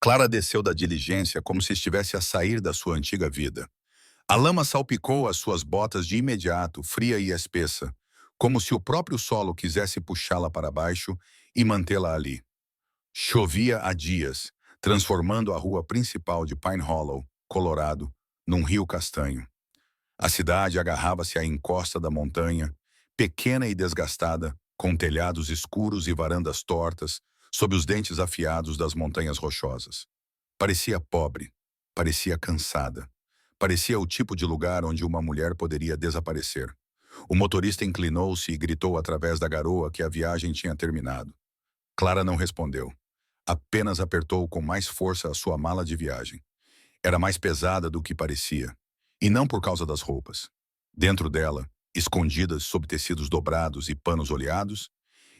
Clara desceu da diligência como se estivesse a sair da sua antiga vida. A lama salpicou as suas botas de imediato, fria e espessa, como se o próprio solo quisesse puxá-la para baixo e mantê-la ali. Chovia há dias, transformando a rua principal de Pine Hollow, Colorado, num rio castanho. A cidade agarrava-se à encosta da montanha, pequena e desgastada, com telhados escuros e varandas tortas, sob os dentes afiados das montanhas rochosas. Parecia pobre, parecia cansada, parecia o tipo de lugar onde uma mulher poderia desaparecer. O motorista inclinou-se e gritou através da garoa que a viagem tinha terminado. Clara não respondeu. Apenas apertou com mais força a sua mala de viagem. Era mais pesada do que parecia. E não por causa das roupas. Dentro dela, escondidas sob tecidos dobrados e panos oleados,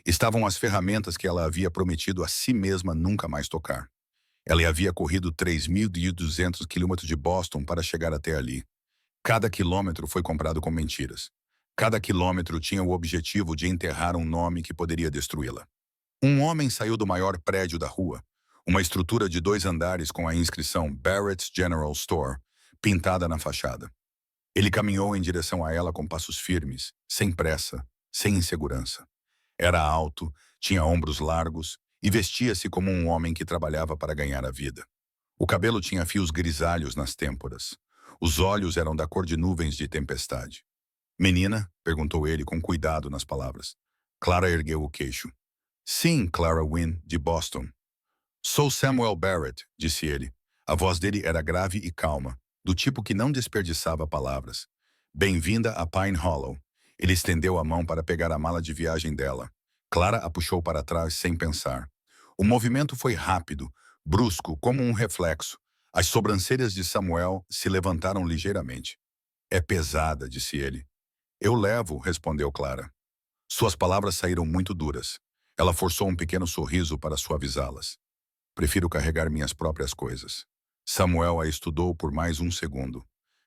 estavam as ferramentas que ela havia prometido a si mesma nunca mais tocar. Ela havia corrido 3.200 quilômetros de Boston para chegar até ali. Cada quilômetro foi comprado com mentiras. Cada quilômetro tinha o objetivo de enterrar um nome que poderia destruí-la. Um homem saiu do maior prédio da rua, uma estrutura de 2 andares com a inscrição Barrett's General Store, pintada na fachada. Ele caminhou em direção a ela com passos firmes, sem pressa, sem insegurança. Era alto, tinha ombros largos e vestia-se como um homem que trabalhava para ganhar a vida. O cabelo tinha fios grisalhos nas têmporas. Os olhos eram da cor de nuvens de tempestade. "Menina?", perguntou ele com cuidado nas palavras. Clara ergueu o queixo. "Sim, Clara Wynne, de Boston." "Sou Samuel Barrett", disse ele. A voz dele era grave e calma, do tipo que não desperdiçava palavras. "Bem-vinda a Pine Hollow." Ele estendeu a mão para pegar a mala de viagem dela. Clara a puxou para trás sem pensar. O movimento foi rápido, brusco, como um reflexo. As sobrancelhas de Samuel se levantaram ligeiramente. "É pesada", disse ele. "Eu levo", respondeu Clara. Suas palavras saíram muito duras. Ela forçou um pequeno sorriso para suavizá-las. "Prefiro carregar minhas próprias coisas." Samuel a estudou por mais um segundo.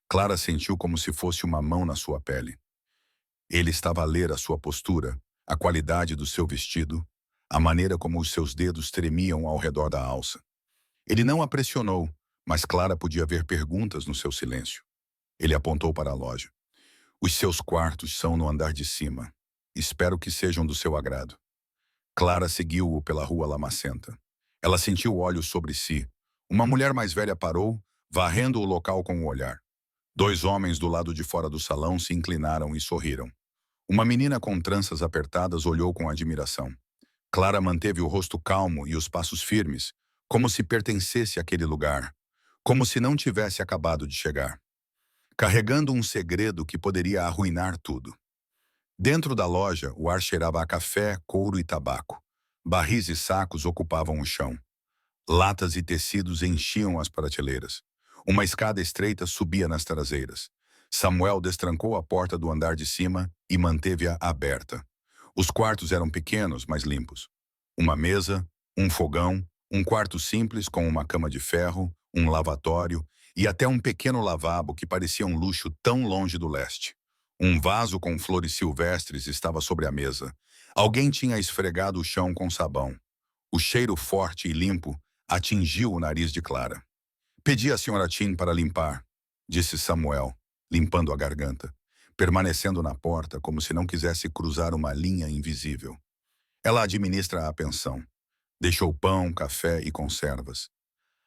Clara sentiu como se fosse uma mão na sua pele. Ele estava a ler a sua postura, a qualidade do seu vestido, a maneira como os seus dedos tremiam ao redor da alça. Ele não a pressionou, mas Clara podia ver perguntas no seu silêncio. Ele apontou para a loja. "Os seus quartos são no andar de cima. Espero que sejam do seu agrado." Clara seguiu-o pela rua lamacenta. Ela sentiu olhos sobre si. Uma mulher mais velha parou, varrendo o local com o olhar. 2 homens do lado de fora do salão se inclinaram e sorriram. Uma menina com tranças apertadas olhou com admiração. Clara manteve o rosto calmo e os passos firmes, como se pertencesse àquele lugar, como se não tivesse acabado de chegar, carregando um segredo que poderia arruinar tudo. Dentro da loja, o ar cheirava a café, couro e tabaco. Barris e sacos ocupavam o chão. Latas e tecidos enchiam as prateleiras. Uma escada estreita subia nas traseiras. Samuel destrancou a porta do andar de cima e manteve-a aberta. Os quartos eram pequenos, mas limpos. Uma mesa, um fogão, um quarto simples com uma cama de ferro, um lavatório e até um pequeno lavabo que parecia um luxo tão longe do leste. Um vaso com flores silvestres estava sobre a mesa. Alguém tinha esfregado o chão com sabão. O cheiro forte e limpo atingiu o nariz de Clara. "Pedi à senhora Tin para limpar", disse Samuel, limpando a garganta, permanecendo na porta como se não quisesse cruzar uma linha invisível. "Ela administra a pensão. Deixou pão, café e conservas.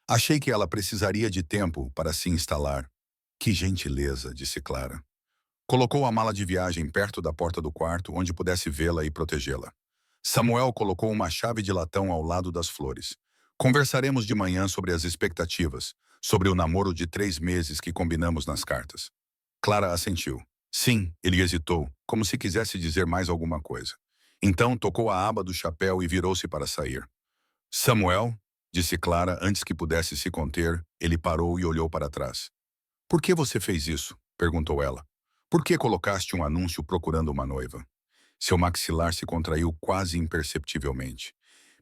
Achei que ela precisaria de tempo para se instalar." "Que gentileza", disse Clara. Colocou a mala de viagem perto da porta do quarto, onde pudesse vê-la e protegê-la. Samuel colocou uma chave de latão ao lado das flores. "Conversaremos de manhã sobre as expectativas, sobre o namoro de 3 meses que combinamos nas cartas." Clara assentiu. "Sim", ele hesitou, como se quisesse dizer mais alguma coisa. Então tocou a aba do chapéu e virou-se para sair. "Samuel", disse Clara antes que pudesse se conter, ele parou e olhou para trás. "Por que você fez isso?", perguntou ela. "Por que colocaste um anúncio procurando uma noiva?" Seu maxilar se contraiu quase imperceptivelmente.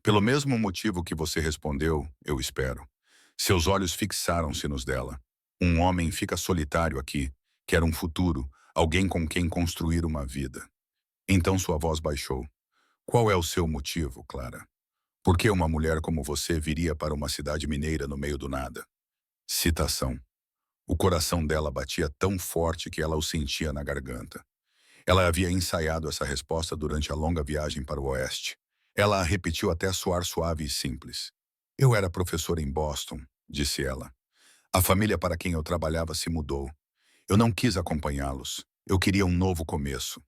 "Pelo mesmo motivo que você respondeu, eu espero." Seus olhos fixaram-se nos dela. "Um homem fica solitário aqui, quer um futuro, alguém com quem construir uma vida." Então sua voz baixou. "Qual é o seu motivo, Clara?" Por que uma mulher como você viria para uma cidade mineira no meio do nada? Citação. O coração dela batia tão forte que ela o sentia na garganta. Ela havia ensaiado essa resposta durante a longa viagem para o oeste. Ela a repetiu até soar suave e simples. Eu era professora em Boston, disse ela. A família para quem eu trabalhava se mudou. Eu não quis acompanhá-los. Eu queria um novo começo.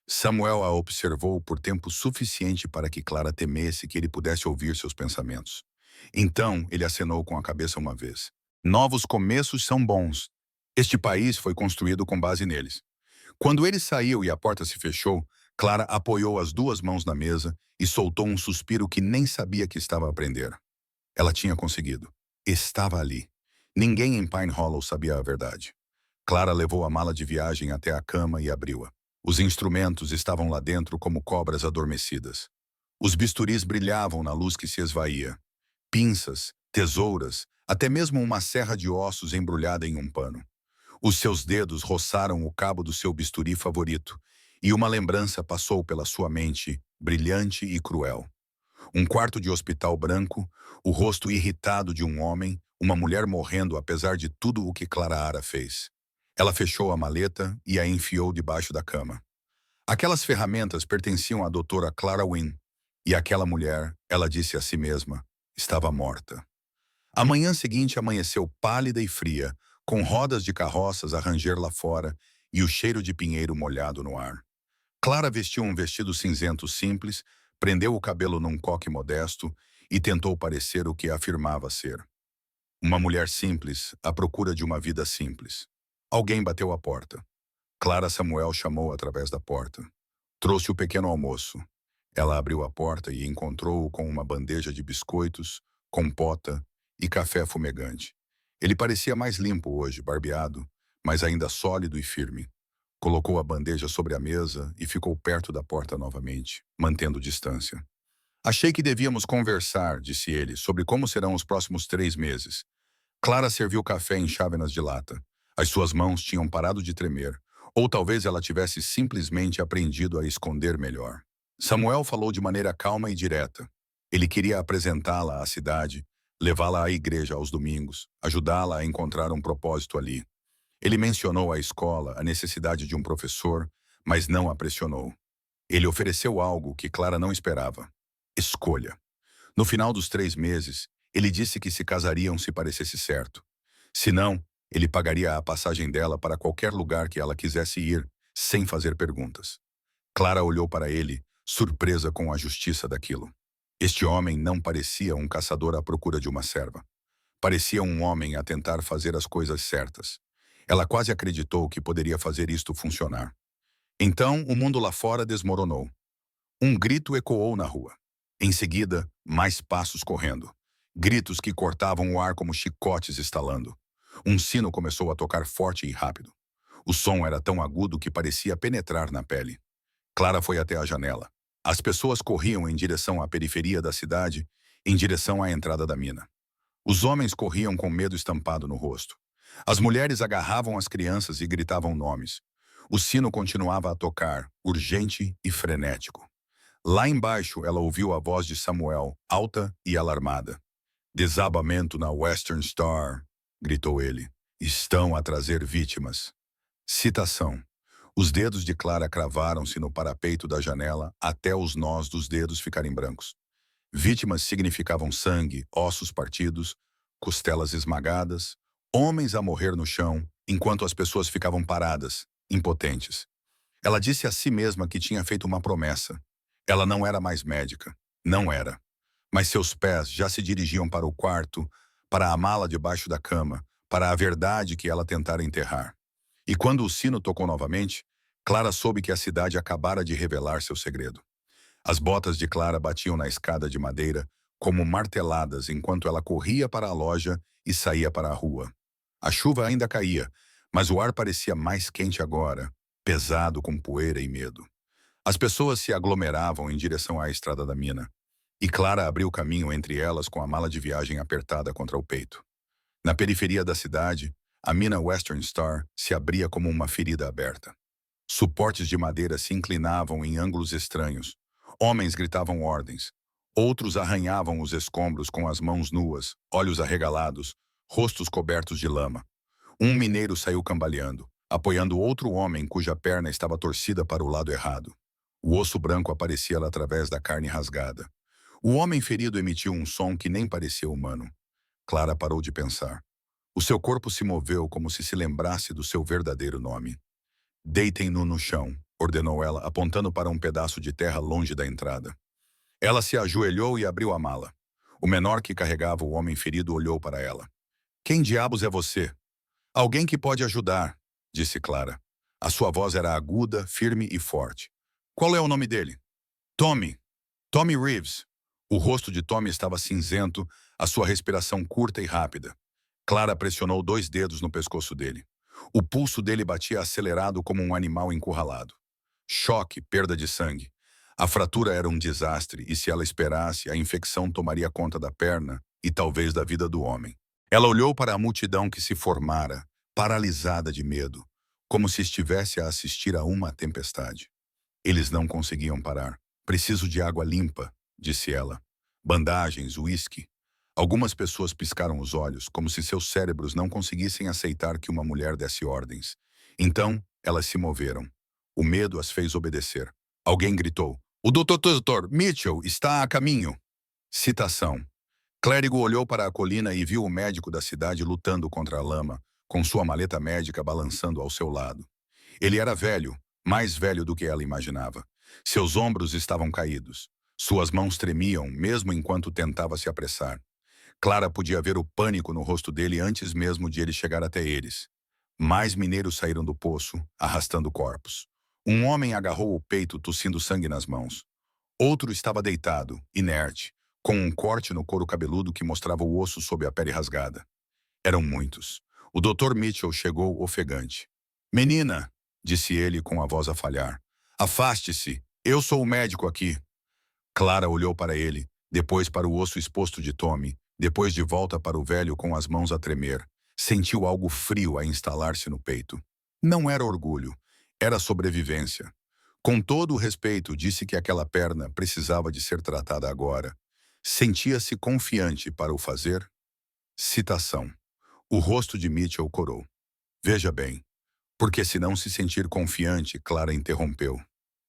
Samuel a observou por tempo suficiente para que Clara temesse que ele pudesse ouvir seus pensamentos. Então, ele acenou com a cabeça uma vez. Novos começos são bons. Este país foi construído com base neles. Quando ele saiu e a porta se fechou, Clara apoiou as duas mãos na mesa e soltou um suspiro que nem sabia que estava a aprender. Ela tinha conseguido. Estava ali. Ninguém em Pine Hollow sabia a verdade. Clara levou a mala de viagem até a cama e abriu-a. Os instrumentos estavam lá dentro como cobras adormecidas. Os bisturis brilhavam na luz que se esvaía. Pinças, tesouras, até mesmo uma serra de ossos embrulhada em um pano. Os seus dedos roçaram o cabo do seu bisturi favorito, e uma lembrança passou pela sua mente, brilhante e cruel. Um quarto de hospital branco, o rosto irritado de um homem, uma mulher morrendo apesar de tudo o que Clara Ara fez. Ela fechou a maleta e a enfiou debaixo da cama. Aquelas ferramentas pertenciam à doutora Clara Wynne, e aquela mulher, ela disse a si mesma, estava morta. A manhã seguinte amanheceu pálida e fria, com rodas de carroças a ranger lá fora e o cheiro de pinheiro molhado no ar. Clara vestiu um vestido cinzento simples, prendeu o cabelo num coque modesto e tentou parecer o que afirmava ser. Uma mulher simples, à procura de uma vida simples. Alguém bateu à porta. Clara Samuel chamou através da porta. Trouxe o pequeno almoço. Ela abriu a porta e encontrou-o com uma bandeja de biscoitos, compota e café fumegante. Ele parecia mais limpo hoje, barbeado, mas ainda sólido e firme. Colocou a bandeja sobre a mesa e ficou perto da porta novamente, mantendo distância. Achei que devíamos conversar, disse ele, sobre como serão os próximos 3 meses. Clara serviu café em chávenas de lata. As suas mãos tinham parado de tremer, ou talvez ela tivesse simplesmente aprendido a esconder melhor. Samuel falou de maneira calma e direta. Ele queria apresentá-la à cidade, levá-la à igreja aos domingos, ajudá-la a encontrar um propósito ali. Ele mencionou a escola, a necessidade de um professor, mas não a pressionou. Ele ofereceu algo que Clara não esperava. Escolha. No final dos 3 meses, ele disse que se casariam se parecesse certo. Se não, ele pagaria a passagem dela para qualquer lugar que ela quisesse ir, sem fazer perguntas. Clara olhou para ele, surpresa com a justiça daquilo. Este homem não parecia um caçador à procura de uma serva. Parecia um homem a tentar fazer as coisas certas. Ela quase acreditou que poderia fazer isto funcionar. Então, o mundo lá fora desmoronou. Um grito ecoou na rua. Em seguida, mais passos correndo. Gritos que cortavam o ar como chicotes estalando. Um sino começou a tocar forte e rápido. O som era tão agudo que parecia penetrar na pele. Clara foi até a janela. As pessoas corriam em direção à periferia da cidade, em direção à entrada da mina. Os homens corriam com medo estampado no rosto. As mulheres agarravam as crianças e gritavam nomes. O sino continuava a tocar, urgente e frenético. Lá embaixo, ela ouviu a voz de Samuel, alta e alarmada. Desabamento na Western Star, gritou ele. Estão a trazer vítimas. Citação. Os dedos de Clara cravaram-se no parapeito da janela até os nós dos dedos ficarem brancos. Vítimas significavam sangue, ossos partidos, costelas esmagadas, homens a morrer no chão, enquanto as pessoas ficavam paradas, impotentes. Ela disse a si mesma que tinha feito uma promessa. Ela não era mais médica. Não era. Mas seus pés já se dirigiam para o quarto, para a mala debaixo da cama, para a verdade que ela tentara enterrar. E quando o sino tocou novamente, Clara soube que a cidade acabara de revelar seu segredo. As botas de Clara batiam na escada de madeira, como marteladas enquanto ela corria para a loja e saía para a rua. A chuva ainda caía, mas o ar parecia mais quente agora, pesado com poeira e medo. As pessoas se aglomeravam em direção à estrada da mina, e Clara abriu caminho entre elas com a mala de viagem apertada contra o peito. Na periferia da cidade, a mina Western Star se abria como uma ferida aberta. Suportes de madeira se inclinavam em ângulos estranhos. Homens gritavam ordens. Outros arranhavam os escombros com as mãos nuas, olhos arregalados, rostos cobertos de lama. Um mineiro saiu cambaleando, apoiando outro homem cuja perna estava torcida para o lado errado. O osso branco aparecia lá através da carne rasgada. O homem ferido emitiu um som que nem parecia humano. Clara parou de pensar. O seu corpo se moveu como se lembrasse do seu verdadeiro nome. Deitem-no no chão, ordenou ela, apontando para um pedaço de terra longe da entrada. Ela se ajoelhou e abriu a mala. O menor que carregava o homem ferido olhou para ela. Quem diabos é você? Alguém que pode ajudar, disse Clara. A sua voz era aguda, firme e forte. Qual é o nome dele? Tommy. Tommy Reeves. O rosto de Tommy estava cinzento, a sua respiração curta e rápida. Clara pressionou 2 dedos no pescoço dele. O pulso dele batia acelerado como um animal encurralado. Choque, perda de sangue. A fratura era um desastre e se ela esperasse, a infecção tomaria conta da perna e talvez da vida do homem. Ela olhou para a multidão que se formara, paralisada de medo, como se estivesse a assistir a uma tempestade. Eles não conseguiam parar. Preciso de água limpa, disse ela. Bandagens, uísque. Algumas pessoas piscaram os olhos, como se seus cérebros não conseguissem aceitar que uma mulher desse ordens. Então, elas se moveram. O medo as fez obedecer. Alguém gritou. O Dr. Mitchell está a caminho. Citação. Clérigo olhou para a colina e viu o médico da cidade lutando contra a lama, com sua maleta médica balançando ao seu lado. Ele era velho, mais velho do que ela imaginava. Seus ombros estavam caídos. Suas mãos tremiam, mesmo enquanto tentava se apressar. Clara podia ver o pânico no rosto dele antes mesmo de ele chegar até eles. Mais mineiros saíram do poço, arrastando corpos. Um homem agarrou o peito, tossindo sangue nas mãos. Outro estava deitado, inerte, com um corte no couro cabeludo que mostrava o osso sob a pele rasgada. Eram muitos. O Dr. Mitchell chegou ofegante. Menina, disse ele com a voz a falhar. Afaste-se, eu sou o médico aqui. Clara olhou para ele, depois para o osso exposto de Tommy, depois de volta para o velho com as mãos a tremer. Sentiu algo frio a instalar-se no peito. Não era orgulho, era sobrevivência. Com todo o respeito, disse que aquela perna precisava de ser tratada agora. Sentia-se confiante para o fazer? Citação. O rosto de Mitchell corou. Veja bem, porque se não se sentir confiante, Clara interrompeu.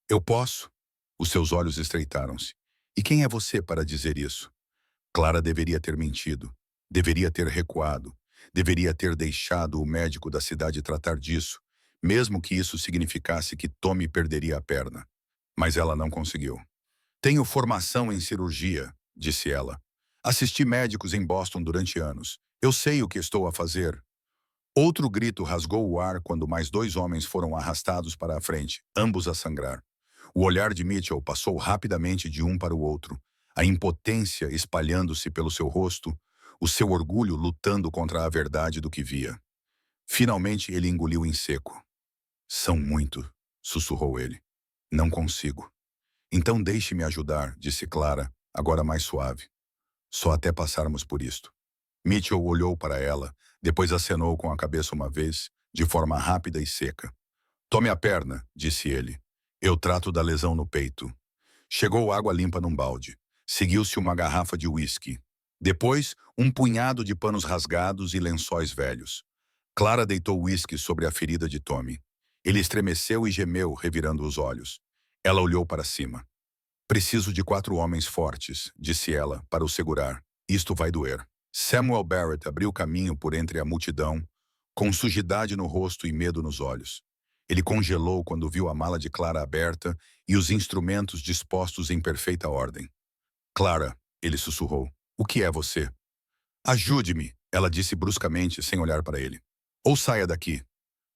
Eu posso? Os seus olhos estreitaram-se. E quem é você para dizer isso? Clara deveria ter mentido, deveria ter recuado, deveria ter deixado o médico da cidade tratar disso, mesmo que isso significasse que Tommy perderia a perna. Mas ela não conseguiu. Tenho formação em cirurgia, disse ela. Assisti médicos em Boston durante anos. Eu sei o que estou a fazer. Outro grito rasgou o ar quando mais 2 homens foram arrastados para a frente, ambos a sangrar. O olhar de Mitchell passou rapidamente de um para o outro, a impotência espalhando-se pelo seu rosto, o seu orgulho lutando contra a verdade do que via. Finalmente ele engoliu em seco. São muito, sussurrou ele. Não consigo. Então deixe-me ajudar, disse Clara, agora mais suave. Só até passarmos por isto. Mitchell olhou para ela, depois acenou com a cabeça uma vez, de forma rápida e seca. Tome a perna, disse ele. Eu trato da lesão no peito. Chegou água limpa num balde. Seguiu-se uma garrafa de uísque. Depois, um punhado de panos rasgados e lençóis velhos. Clara deitou o uísque sobre a ferida de Tommy. Ele estremeceu e gemeu, revirando os olhos. Ela olhou para cima. Preciso de 4 homens fortes, disse ela, para o segurar. Isto vai doer. Samuel Barrett abriu caminho por entre a multidão, com sujidade no rosto e medo nos olhos. Ele congelou quando viu a mala de Clara aberta e os instrumentos dispostos em perfeita ordem. Clara, ele sussurrou, o que é você? Ajude-me, ela disse bruscamente, sem olhar para ele. Ou saia daqui.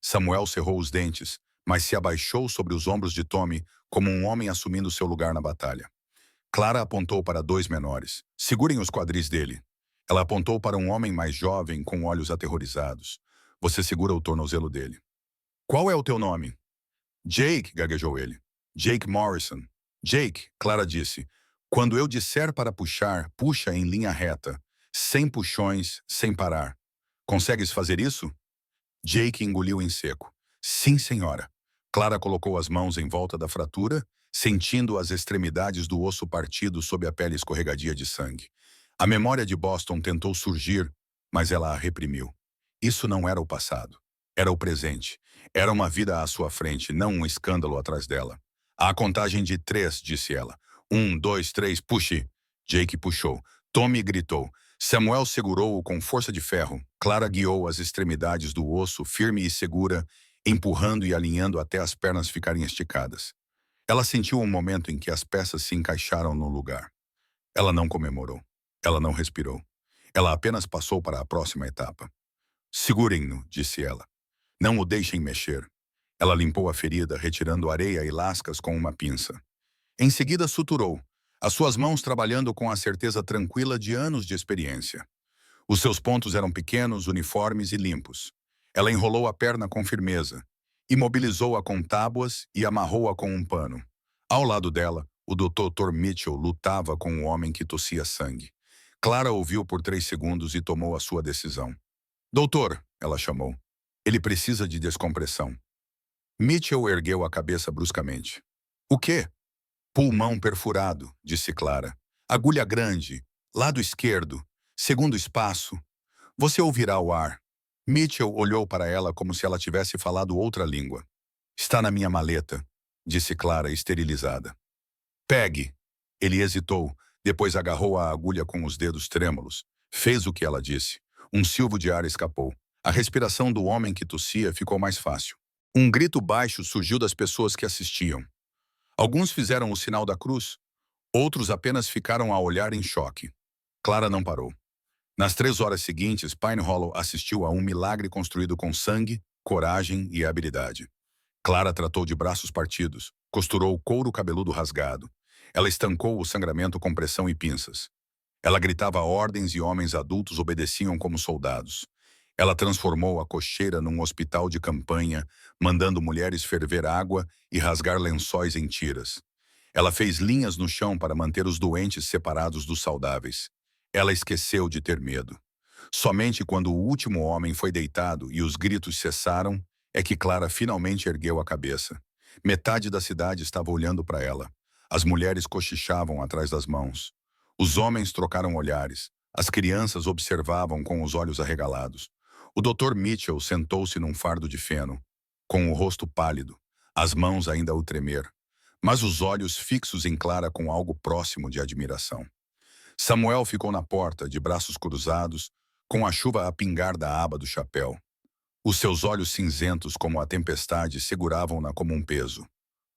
Samuel cerrou os dentes, mas se abaixou sobre os ombros de Tommy como um homem assumindo seu lugar na batalha. Clara apontou para 2 menores. Segurem os quadris dele. Ela apontou para um homem mais jovem com olhos aterrorizados. Você segura o tornozelo dele. Qual é o teu nome? Jake, gaguejou ele. Jake Morrison. Jake, Clara disse. Quando eu disser para puxar, puxa em linha reta. Sem puxões, sem parar. Consegues fazer isso? Jake engoliu em seco. Sim, senhora. Clara colocou as mãos em volta da fratura, sentindo as extremidades do osso partido sob a pele escorregadia de sangue. A memória de Boston tentou surgir, mas ela a reprimiu. Isso não era o passado. Era o presente. Era uma vida à sua frente, não um escândalo atrás dela. À contagem de 3, disse ela. 1, 2, 3, puxe. Jake puxou. Tommy gritou. Samuel segurou-o com força de ferro. Clara guiou as extremidades do osso, firme e segura, empurrando e alinhando até as pernas ficarem esticadas. Ela sentiu um momento em que as peças se encaixaram no lugar. Ela não comemorou. Ela não respirou. Ela apenas passou para a próxima etapa. Segurem-no, disse ela. Não o deixem mexer. Ela limpou a ferida, retirando areia e lascas com uma pinça. Em seguida suturou, as suas mãos trabalhando com a certeza tranquila de anos de experiência. Os seus pontos eram pequenos, uniformes e limpos. Ela enrolou a perna com firmeza, imobilizou-a com tábuas e amarrou-a com um pano. Ao lado dela, o Dr. Mitchell lutava com o homem que tossia sangue. Clara ouviu por 3 segundos e tomou a sua decisão. Doutor, ela chamou. Ele precisa de descompressão. Mitchell ergueu a cabeça bruscamente. O quê? Pulmão perfurado, disse Clara. Agulha grande, lado esquerdo, segundo espaço. Você ouvirá o ar. Mitchell olhou para ela como se ela tivesse falado outra língua. Está na minha maleta, disse Clara, esterilizada. Pegue. Ele hesitou, depois agarrou a agulha com os dedos trêmulos. Fez o que ela disse. Um silvo de ar escapou. A respiração do homem que tossia ficou mais fácil. Um grito baixo surgiu das pessoas que assistiam. Alguns fizeram o sinal da cruz, outros apenas ficaram a olhar em choque. Clara não parou. Nas 3 horas seguintes, Pine Hollow assistiu a um milagre construído com sangue, coragem e habilidade. Clara tratou de braços partidos, costurou o couro cabeludo rasgado. Ela estancou o sangramento com pressão e pinças. Ela gritava ordens e homens adultos obedeciam como soldados. Ela transformou a cocheira num hospital de campanha, mandando mulheres ferver água e rasgar lençóis em tiras. Ela fez linhas no chão para manter os doentes separados dos saudáveis. Ela esqueceu de ter medo. Somente quando o último homem foi deitado e os gritos cessaram, é que Clara finalmente ergueu a cabeça. Metade da cidade estava olhando para ela. As mulheres cochichavam atrás das mãos. Os homens trocaram olhares. As crianças observavam com os olhos arregalados. O Dr. Mitchell sentou-se num fardo de feno, com o rosto pálido, as mãos ainda a tremer, mas os olhos fixos em Clara com algo próximo de admiração. Samuel ficou na porta, de braços cruzados, com a chuva a pingar da aba do chapéu. Os seus olhos cinzentos como a tempestade seguravam-na como um peso.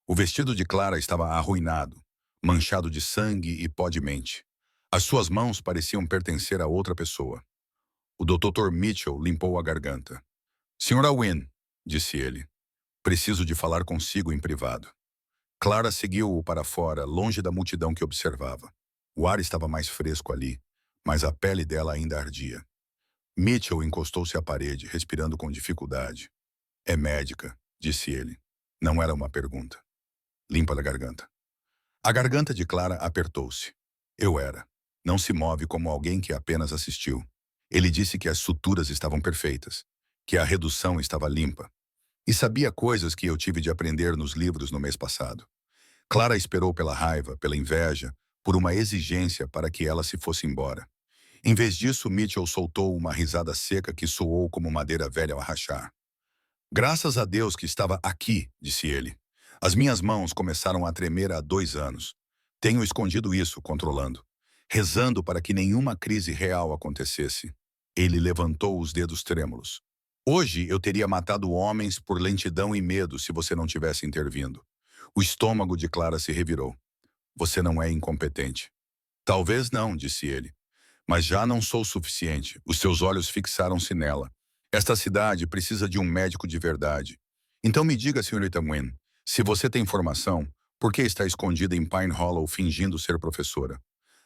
O vestido de Clara estava arruinado, manchado de sangue e pó de mente. As suas mãos pareciam pertencer a outra pessoa. O Dr. Mitchell limpou a garganta. Sra. Wynne, disse ele, preciso de falar consigo em privado. Clara seguiu-o para fora, longe da multidão que observava. O ar estava mais fresco ali, mas a pele dela ainda ardia. Mitchell encostou-se à parede, respirando com dificuldade. É médica, disse ele. Não era uma pergunta. Limpa a garganta. A garganta de Clara apertou-se. Eu era. Não se move como alguém que apenas assistiu. Ele disse que as suturas estavam perfeitas, que a redução estava limpa. E sabia coisas que eu tive de aprender nos livros no mês passado. Clara esperou pela raiva, pela inveja, por uma exigência para que ela se fosse embora. Em vez disso, Mitchell soltou uma risada seca que soou como madeira velha a rachar. Graças a Deus que estava aqui, disse ele. As minhas mãos começaram a tremer há 2 anos. Tenho escondido isso, controlando, rezando para que nenhuma crise real acontecesse. Ele levantou os dedos trêmulos. Hoje eu teria matado homens por lentidão e medo se você não tivesse intervindo. O estômago de Clara se revirou. Você não é incompetente. Talvez não, disse ele. Mas já não sou o suficiente. Os seus olhos fixaram-se nela. Esta cidade precisa de um médico de verdade. Então me diga, Sra. Wynne, se você tem formação, por que está escondida em Pine Hollow fingindo ser professora?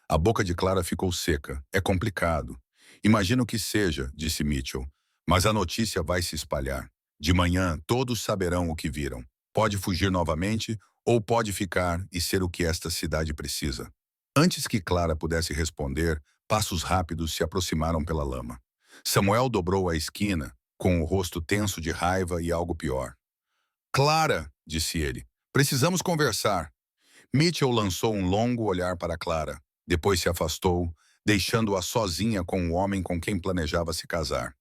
A boca de Clara ficou seca. É complicado. Imagino que seja, disse Mitchell. Mas a notícia vai se espalhar. De manhã, todos saberão o que viram. Pode fugir novamente ou pode ficar e ser o que esta cidade precisa. Antes que Clara pudesse responder, passos rápidos se aproximaram pela lama. Samuel dobrou a esquina, com o rosto tenso de raiva e algo pior. Clara, disse ele, precisamos conversar. Mitchell lançou um longo olhar para Clara. Depois se afastou, deixando-a sozinha com o homem com quem planejava se casar.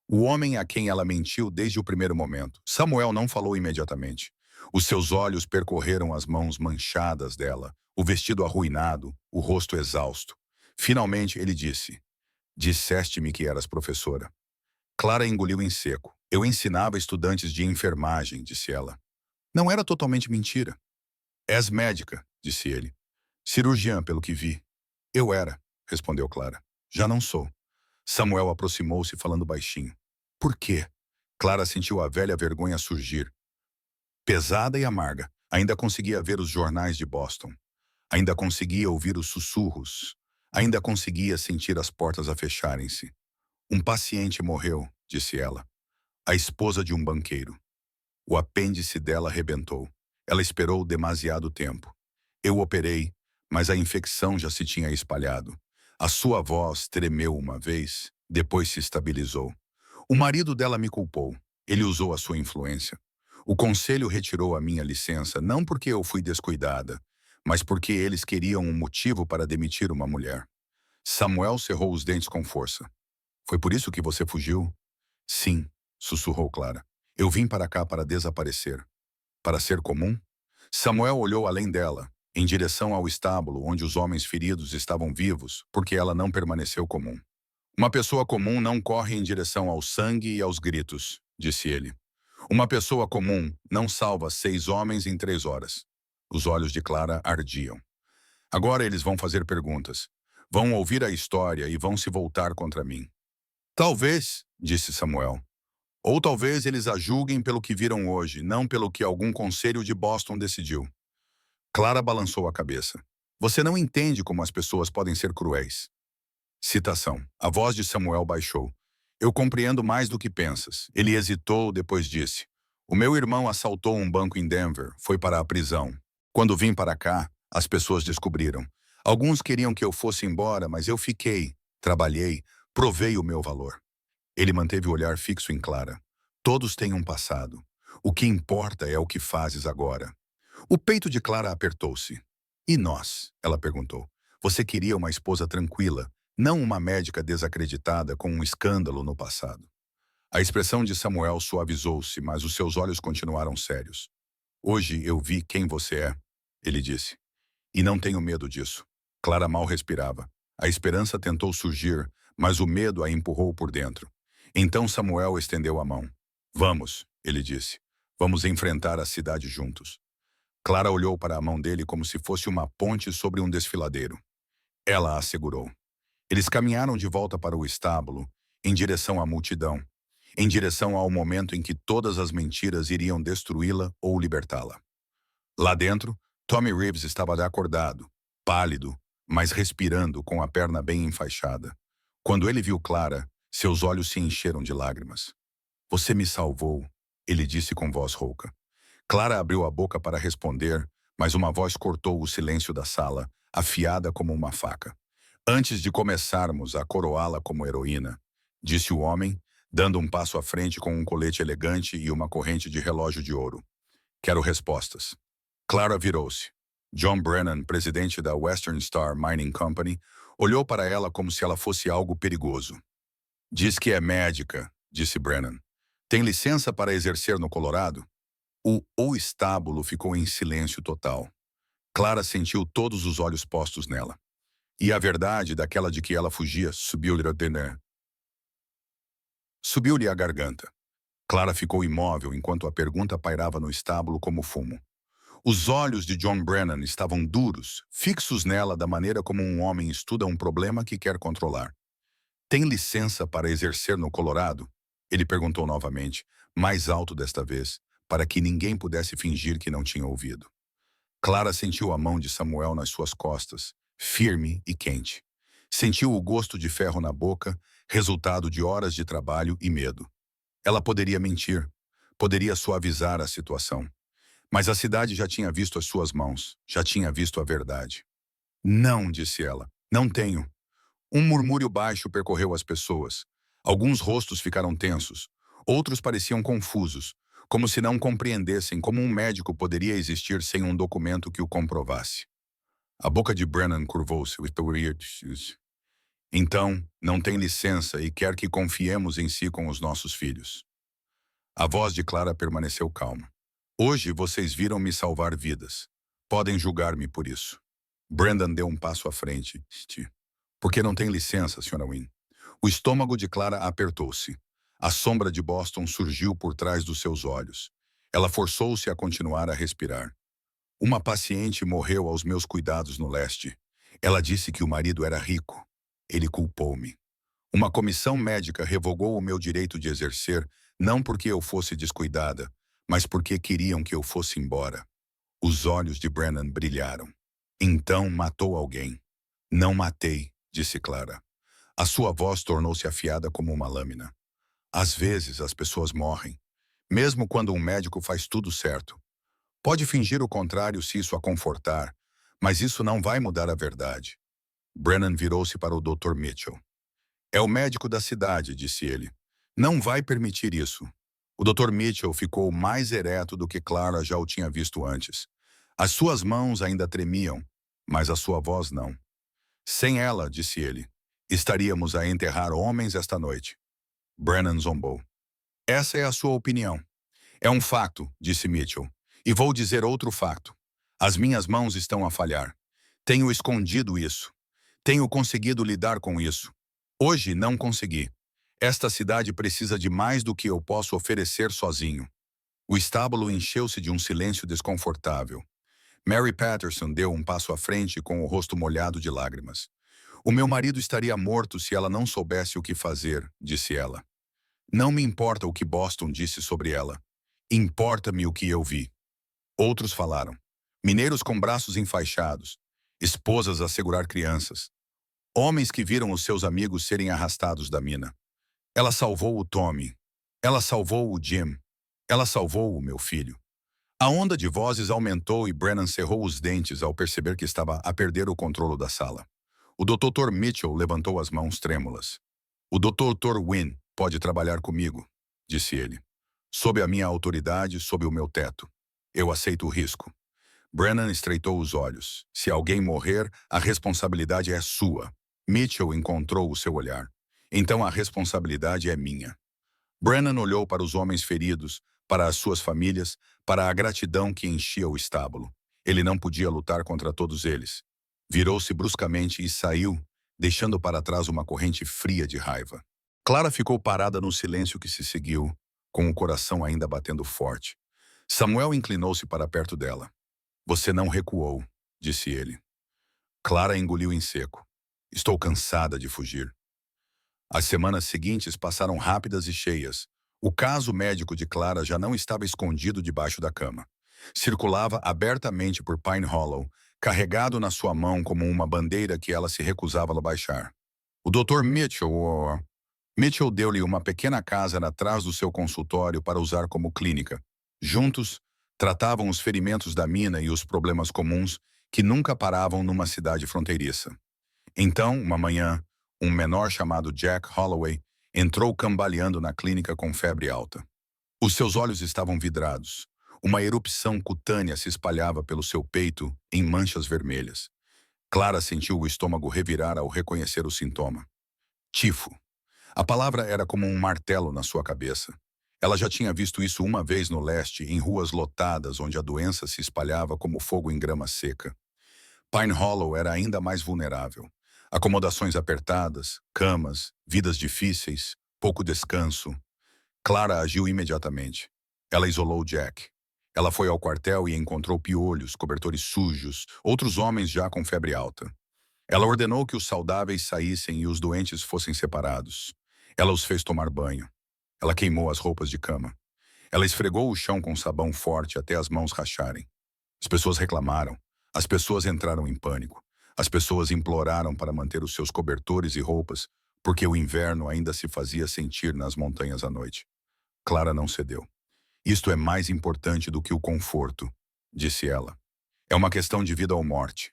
O homem a quem ela mentiu desde o primeiro momento. Samuel não falou imediatamente. Os seus olhos percorreram as mãos manchadas dela, o vestido arruinado, o rosto exausto. Finalmente ele disse: "Disseste-me que eras professora." Clara engoliu em seco. "Eu ensinava estudantes de enfermagem", disse ela. Não era totalmente mentira. "És médica", disse ele. "Cirurgiã, pelo que vi." "Eu era", respondeu Clara. "Já não sou." Samuel aproximou-se falando baixinho. "Por quê?" Clara sentiu a velha vergonha surgir. Pesada e amarga. Ainda conseguia ver os jornais de Boston. Ainda conseguia ouvir os sussurros. Ainda conseguia sentir as portas a fecharem-se. "Um paciente morreu", disse ela. "A esposa de um banqueiro. O apêndice dela rebentou. Ela esperou demasiado tempo. Eu operei, mas a infecção já se tinha espalhado. A sua voz tremeu uma vez, depois se estabilizou. O marido dela me culpou. Ele usou a sua influência. O conselho retirou a minha licença, não porque eu fui descuidada, mas porque eles queriam um motivo para demitir uma mulher." Samuel cerrou os dentes com força. "Foi por isso que você fugiu?" "Sim", sussurrou Clara. "Eu vim para cá para desaparecer." "Para ser comum?" Samuel olhou além dela, em direção ao estábulo onde os homens feridos estavam vivos, porque ela não permaneceu comum. "Uma pessoa comum não corre em direção ao sangue e aos gritos", disse ele. "Uma pessoa comum não salva 6 homens em 3 horas." Os olhos de Clara ardiam. "Agora eles vão fazer perguntas. Vão ouvir a história e vão se voltar contra mim." "Talvez", disse Samuel. "Ou talvez eles a julguem pelo que viram hoje, não pelo que algum conselho de Boston decidiu." Clara balançou a cabeça. "Você não entende como as pessoas podem ser cruéis." Citação. A voz de Samuel baixou. "Eu compreendo mais do que pensas." Ele hesitou, depois disse: "O meu irmão assaltou um banco em Denver, foi para a prisão. Quando vim para cá, as pessoas descobriram. Alguns queriam que eu fosse embora, mas eu fiquei, trabalhei, provei o meu valor." Ele manteve o olhar fixo em Clara. "Todos têm um passado. O que importa é o que fazes agora." O peito de Clara apertou-se. "E nós?" ela perguntou. "Você queria uma esposa tranquila, não uma médica desacreditada com um escândalo no passado." A expressão de Samuel suavizou-se, mas os seus olhos continuaram sérios. "Hoje eu vi quem você é", ele disse. "E não tenho medo disso." Clara mal respirava. A esperança tentou surgir, mas o medo a empurrou por dentro. Então Samuel estendeu a mão. "Vamos", ele disse. "Vamos enfrentar a cidade juntos." Clara olhou para a mão dele como se fosse uma ponte sobre um desfiladeiro. Ela a segurou. Eles caminharam de volta para o estábulo, em direção à multidão, em direção ao momento em que todas as mentiras iriam destruí-la ou libertá-la. Lá dentro, Tommy Reeves estava acordado, pálido, mas respirando com a perna bem enfaixada. Quando ele viu Clara, seus olhos se encheram de lágrimas. "Você me salvou", ele disse com voz rouca. Clara abriu a boca para responder, mas uma voz cortou o silêncio da sala, afiada como uma faca. "Antes de começarmos a coroá-la como heroína", disse o homem, dando um passo à frente com um colete elegante e uma corrente de relógio de ouro. "Quero respostas." Clara virou-se. John Brennan, presidente da Western Star Mining Company, olhou para ela como se ela fosse algo perigoso. "Diz que é médica", disse Brennan. "Tem licença para exercer no Colorado?" O estábulo ficou em silêncio total. Clara sentiu todos os olhos postos nela. E a verdade daquela de que ela fugia subiu-lhe a garganta. Clara ficou imóvel enquanto a pergunta pairava no estábulo como fumo. Os olhos de John Brennan estavam duros, fixos nela da maneira como um homem estuda um problema que quer controlar. "Tem licença para exercer no Colorado?" Ele perguntou novamente, mais alto desta vez, para que ninguém pudesse fingir que não tinha ouvido. Clara sentiu a mão de Samuel nas suas costas, firme e quente. Sentiu o gosto de ferro na boca, resultado de horas de trabalho e medo. Ela poderia mentir, poderia suavizar a situação. Mas a cidade já tinha visto as suas mãos, já tinha visto a verdade. "Não", disse ela, "não tenho." Um murmúrio baixo percorreu as pessoas. Alguns rostos ficaram tensos, outros pareciam confusos. como se não compreendessem como um médico poderia existir sem um documento que o comprovasse. A boca de Brennan curvou-se. Então, não tem licença e quer que confiemos em si com os nossos filhos. A voz de Clara permaneceu calma. Hoje vocês viram me salvar vidas. Podem julgar-me por isso. Brandon deu um passo à frente. Por que não tem licença, Sra. Wynne? O estômago de Clara apertou-se. A sombra de Boston surgiu por trás dos seus olhos. Ela forçou-se a continuar a respirar. Uma paciente morreu aos meus cuidados no leste. Ela disse que o marido era rico. Ele culpou-me. Uma comissão médica revogou o meu direito de exercer, não porque eu fosse descuidada, mas porque queriam que eu fosse embora. Os olhos de Brennan brilharam. Então matou alguém. Não matei, disse Clara. A sua voz tornou-se afiada como uma lâmina. Às vezes as pessoas morrem, mesmo quando um médico faz tudo certo. Pode fingir o contrário se isso a confortar, mas isso não vai mudar a verdade. Brennan virou-se para o Dr. Mitchell. É o médico da cidade, disse ele. Não vai permitir isso. O Dr. Mitchell ficou mais ereto do que Clara já o tinha visto antes. As suas mãos ainda tremiam, mas a sua voz não. Sem ela, disse ele, estaríamos a enterrar homens esta noite. Brennan zombou. Essa é a sua opinião. É um facto, disse Mitchell. E vou dizer outro facto. As minhas mãos estão a falhar. Tenho escondido isso. Tenho conseguido lidar com isso. Hoje não consegui. Esta cidade precisa de mais do que eu posso oferecer sozinho. O estábulo encheu-se de um silêncio desconfortável. Mary Patterson deu um passo à frente com o rosto molhado de lágrimas. O meu marido estaria morto se ela não soubesse o que fazer, disse ela. Não me importa o que Boston disse sobre ela. Importa-me o que eu vi. Outros falaram. Mineiros com braços enfaixados. Esposas a segurar crianças. Homens que viram os seus amigos serem arrastados da mina. Ela salvou o Tommy. Ela salvou o Jim. Ela salvou o meu filho. A onda de vozes aumentou e Brennan cerrou os dentes ao perceber que estava a perder o controle da sala. O Dr. Mitchell levantou as mãos trêmulas. O Dr. Wynne pode trabalhar comigo, disse ele. Sob a minha autoridade, sob o meu teto. Eu aceito o risco. Brennan estreitou os olhos. Se alguém morrer, a responsabilidade é sua. Mitchell encontrou o seu olhar. Então a responsabilidade é minha. Brennan olhou para os homens feridos, para as suas famílias, para a gratidão que enchia o estábulo. Ele não podia lutar contra todos eles. Virou-se bruscamente e saiu, deixando para trás uma corrente fria de raiva. Clara ficou parada no silêncio que se seguiu, com o coração ainda batendo forte. Samuel inclinou-se para perto dela. Você não recuou, disse ele. Clara engoliu em seco. Estou cansada de fugir. As semanas seguintes passaram rápidas e cheias. O caso médico de Clara já não estava escondido debaixo da cama. Circulava abertamente por Pine Hollow, carregado na sua mão como uma bandeira que ela se recusava a baixar. O Dr. Mitchell deu-lhe uma pequena casa atrás do seu consultório para usar como clínica. Juntos, tratavam os ferimentos da mina e os problemas comuns que nunca paravam numa cidade fronteiriça. Então, uma manhã, um menor chamado Jack Holloway entrou cambaleando na clínica com febre alta. Os seus olhos estavam vidrados. Uma erupção cutânea se espalhava pelo seu peito em manchas vermelhas. Clara sentiu o estômago revirar ao reconhecer o sintoma. Tifo. A palavra era como um martelo na sua cabeça. Ela já tinha visto isso uma vez no leste, em ruas lotadas onde a doença se espalhava como fogo em grama seca. Pine Hollow era ainda mais vulnerável. Acomodações apertadas, camas, vidas difíceis, pouco descanso. Clara agiu imediatamente. Ela isolou Jack. Ela foi ao quartel e encontrou piolhos, cobertores sujos, outros homens já com febre alta. Ela ordenou que os saudáveis saíssem e os doentes fossem separados. Ela os fez tomar banho. Ela queimou as roupas de cama. Ela esfregou o chão com sabão forte até as mãos racharem. As pessoas reclamaram. As pessoas entraram em pânico. As pessoas imploraram para manter os seus cobertores e roupas, porque o inverno ainda se fazia sentir nas montanhas à noite. Clara não cedeu. Isto é mais importante do que o conforto, disse ela. É uma questão de vida ou morte.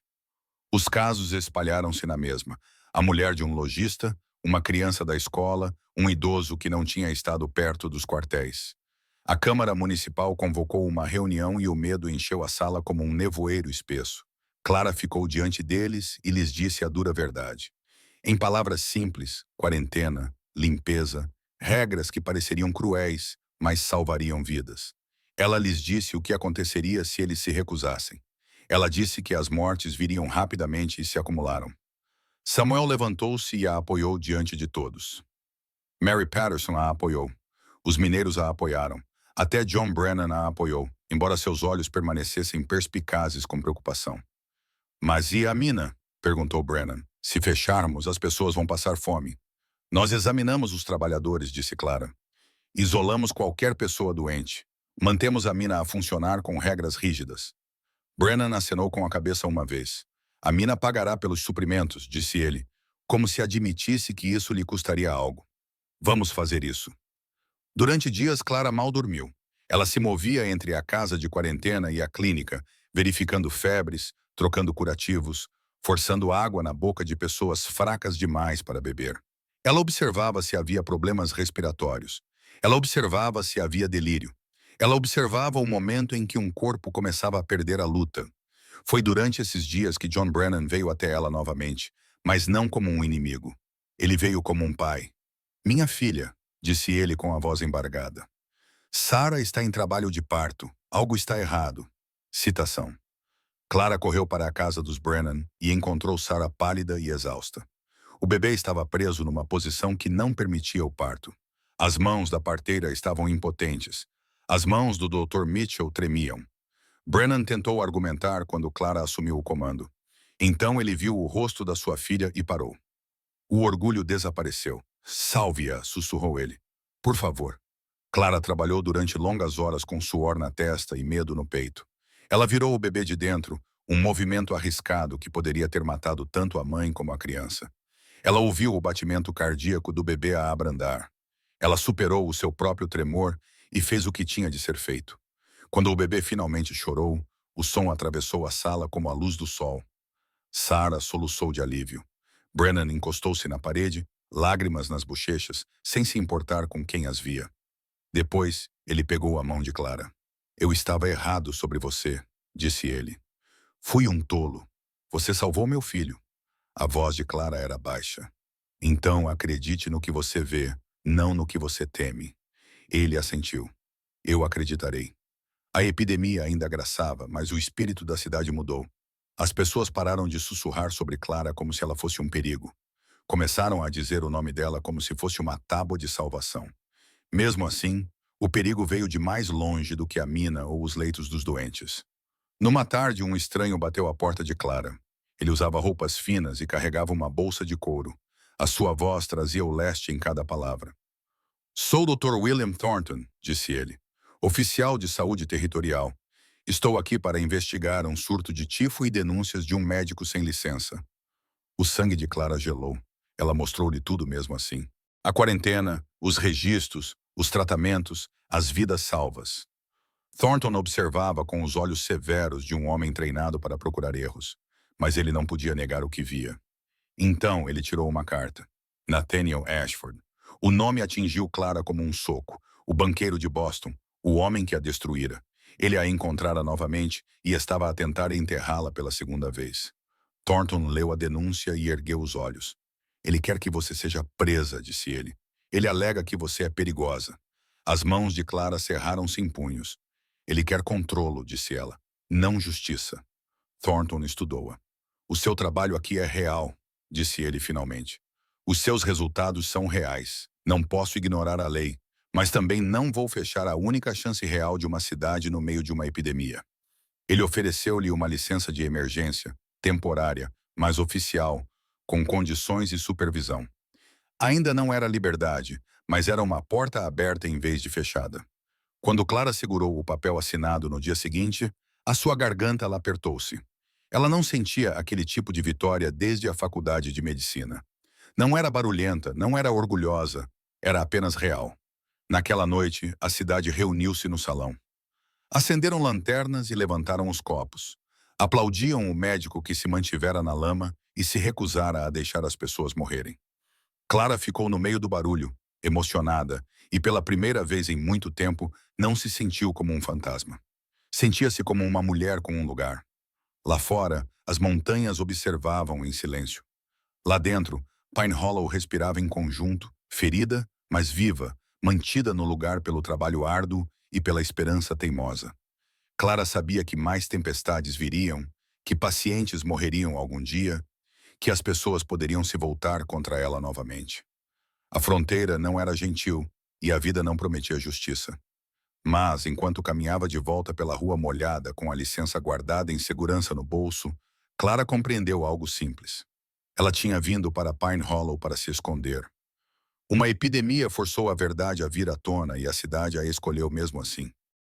Os casos espalharam-se na mesma. A mulher de um lojista, uma criança da escola, um idoso que não tinha estado perto dos quartéis. A Câmara Municipal convocou uma reunião e o medo encheu a sala como um nevoeiro espesso. Clara ficou diante deles e lhes disse a dura verdade. Em palavras simples, quarentena, limpeza, regras que pareceriam cruéis, mas salvariam vidas. Ela lhes disse o que aconteceria se eles se recusassem. Ela disse que as mortes viriam rapidamente e se acumularam. Samuel levantou-se e a apoiou diante de todos. Mary Patterson a apoiou. Os mineiros a apoiaram. Até John Brennan a apoiou, embora seus olhos permanecessem perspicazes com preocupação. Mas e a mina? Perguntou Brennan. Se fecharmos, as pessoas vão passar fome. Nós examinamos os trabalhadores, disse Clara. Isolamos qualquer pessoa doente. Mantemos a mina a funcionar com regras rígidas. Brennan acenou com a cabeça uma vez. A mina pagará pelos suprimentos, disse ele, como se admitisse que isso lhe custaria algo. Vamos fazer isso. Durante dias, Clara mal dormiu. Ela se movia entre a casa de quarentena e a clínica, verificando febres, trocando curativos, forçando água na boca de pessoas fracas demais para beber. Ela observava se havia problemas respiratórios. Ela observava se havia delírio. Ela observava o momento em que um corpo começava a perder a luta. Foi durante esses dias que John Brennan veio até ela novamente, mas não como um inimigo. Ele veio como um pai. Minha filha, disse ele com a voz embargada. Sarah está em trabalho de parto. Algo está errado. Citação. Clara correu para a casa dos Brennan e encontrou Sarah pálida e exausta. O bebê estava preso numa posição que não permitia o parto. As mãos da parteira estavam impotentes. As mãos do Dr. Mitchell tremiam. Brennan tentou argumentar quando Clara assumiu o comando. Então ele viu o rosto da sua filha e parou. O orgulho desapareceu. Salve-a, sussurrou ele. Por favor. Clara trabalhou durante longas horas com suor na testa e medo no peito. Ela virou o bebê de dentro, um movimento arriscado que poderia ter matado tanto a mãe como a criança. Ela ouviu o batimento cardíaco do bebê a abrandar. Ela superou o seu próprio tremor e fez o que tinha de ser feito. Quando o bebê finalmente chorou, o som atravessou a sala como a luz do sol. Sarah soluçou de alívio. Brennan encostou-se na parede, lágrimas nas bochechas, sem se importar com quem as via. Depois, ele pegou a mão de Clara. Eu estava errado sobre você, disse ele. Fui um tolo. Você salvou meu filho. A voz de Clara era baixa. Então acredite no que você vê, não no que você teme. Ele assentiu. Eu acreditarei. A epidemia ainda agraçava, mas o espírito da cidade mudou. As pessoas pararam de sussurrar sobre Clara como se ela fosse um perigo. Começaram a dizer o nome dela como se fosse uma tábua de salvação. Mesmo assim, o perigo veio de mais longe do que a mina ou os leitos dos doentes. Numa tarde, um estranho bateu à porta de Clara. Ele usava roupas finas e carregava uma bolsa de couro. A sua voz trazia o leste em cada palavra. Sou o Dr. William Thornton, disse ele, oficial de saúde territorial. Estou aqui para investigar um surto de tifo e denúncias de um médico sem licença. O sangue de Clara gelou. Ela mostrou-lhe tudo mesmo assim. A quarentena, os registros, os tratamentos, as vidas salvas. Thornton observava com os olhos severos de um homem treinado para procurar erros, mas ele não podia negar o que via. Então ele tirou uma carta. Nathaniel Ashford. O nome atingiu Clara como um soco. O banqueiro de Boston, o homem que a destruíra. Ele a encontrara novamente e estava a tentar enterrá-la pela segunda vez. Thornton leu a denúncia e ergueu os olhos. Ele quer que você seja presa, disse ele. Ele alega que você é perigosa. As mãos de Clara cerraram-se em punhos. Ele quer controlo, disse ela, não justiça. Thornton estudou-a. O seu trabalho aqui é real, disse ele finalmente. Os seus resultados são reais. Não posso ignorar a lei, mas também não vou fechar a única chance real de uma cidade no meio de uma epidemia. Ele ofereceu-lhe uma licença de emergência, temporária, mas oficial, com condições e supervisão. Ainda não era liberdade, mas era uma porta aberta em vez de fechada. Quando Clara segurou o papel assinado no dia seguinte, a sua garganta ela apertou-se. Ela não sentia aquele tipo de vitória desde a faculdade de medicina. Não era barulhenta, não era orgulhosa, era apenas real. Naquela noite, a cidade reuniu-se no salão. Acenderam lanternas e levantaram os copos. Aplaudiam o médico que se mantivera na lama e se recusara a deixar as pessoas morrerem. Clara ficou no meio do barulho, emocionada, E pela primeira vez em muito tempo, não se sentiu como um fantasma. Sentia-se como uma mulher com um lugar. Lá fora, as montanhas observavam em silêncio. Lá dentro, Pine Hollow respirava em conjunto, ferida, mas viva, mantida no lugar pelo trabalho árduo e pela esperança teimosa. Clara sabia que mais tempestades viriam, que pacientes morreriam algum dia, que as pessoas poderiam se voltar contra ela novamente. A fronteira não era gentil e a vida não prometia justiça. Mas, enquanto caminhava de volta pela rua molhada com a licença guardada em segurança no bolso, Clara compreendeu algo simples. Ela tinha vindo para Pine Hollow para se esconder. Uma epidemia forçou a verdade a vir à tona e a cidade a escolheu mesmo assim.